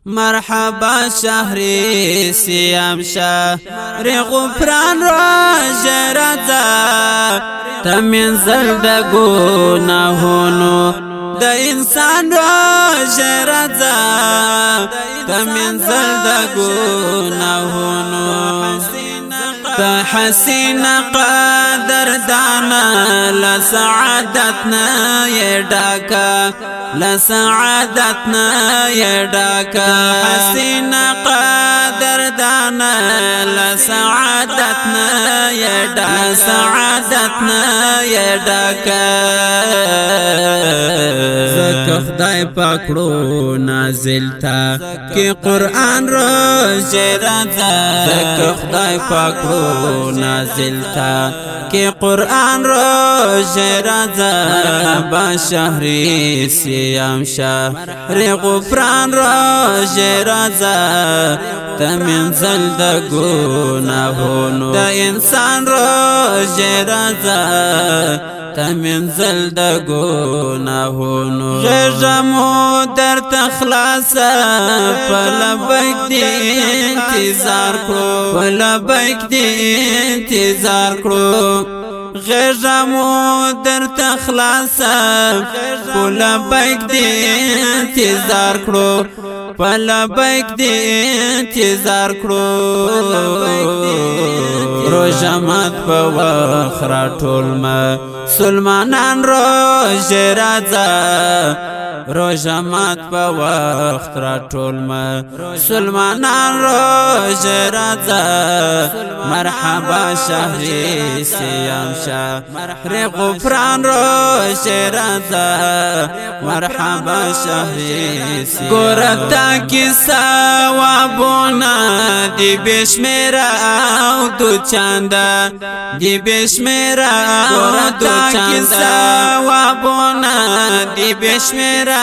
مرحبا شهر سیام شهر غفران روز رضا تمنزل د گناهونو د انسان روز رضا تمنزل د گناهونو تا حسین قدر دانا لسعادتنا یډاکا لسعادتنا یډاکا حسین قدر دانا لسعادتنا یډاکا لسعادتنا یډاکا زکه خدای پاکړو نازل تا کې قران روز رضا زکه خدای پاکړو نازل تا کہ قرآن روز رضا با شهر سیام شهر غفران روز رضا تمنزل د گناهونو د انسان روز رضا تمنزل د گناهونو غیرمو در تخلاص فلبیک دی انتظار کرو فلبیک دی انتظار کرو غیرمو در تخلاص فلبیک دی انتظار کرو فلبیک دی انتظار کرو روزمات په وخرا ټول مسلمانان روز رضا روزمات په وخت را ټول مسلمانان روز رضا مرحبا شهر سیام شهر غفران روز رضا مرحبا شهر سیام ګورتا کی ثوابونه دی بشمیرا او دو چاندا دی بشمیرا ګورتا کی ثوابونه دی بشمیرا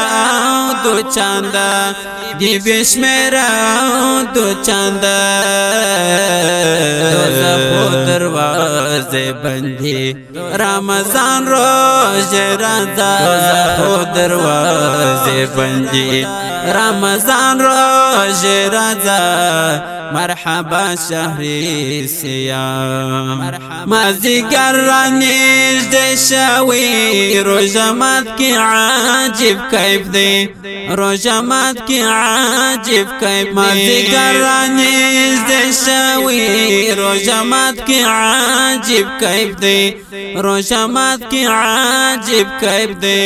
دو چاندا دی بشمیرا دو چاندا دوزخو دروازے بندی رمضان روز رضا دوزخو دروازے بندی رمضان روز رضا مرحبا شهر سیام مازیگر رانیز دی شوی روزمات کی عاجب کیف دی روزمات کی عاجب کیف دی مازیگر رانیز دی شوی روزمات کی عاجب کیف دی روزمات کی عاجب کیف دی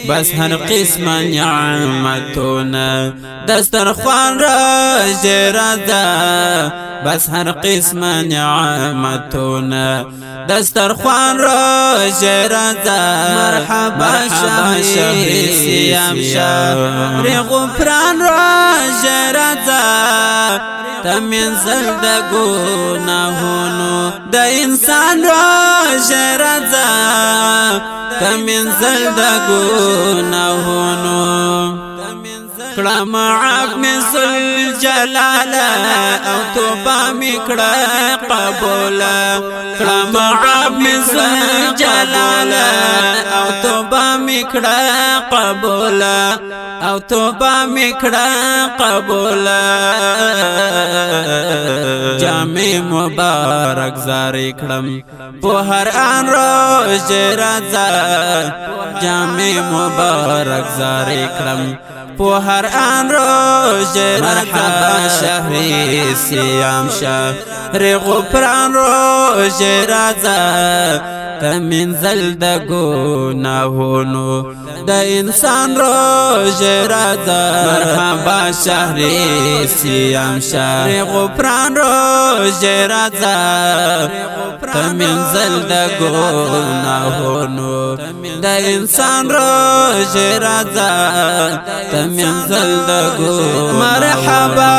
بس هر قسم نعمتونه دسترخوان روز رضا بس هر قسم نعمتونه دسترخوان روز رضا مرحبا شهر سیام شهر غفران روز رضا تمنزل د گناهونو د انسان روز رضا تمنزل د گناهونو کړه معاف مثل جلال او توبه میکړه قبول کړه معاف مثل جلال او توبه میکړه قبول او توبه میکړه قبول جامع مبارک زاری کړم په هر ان روز رضا جامع مبارک زاری کړم په هر ان روز مرحبا شهر سیام شهر غفران روز رضا تمنزل د گناهونو د انسان روز رضا مرحبا شهر سیام شهر غفران روز رضا تمنزل د گناهونو د انسان روز رضا تمنزل د مرحبا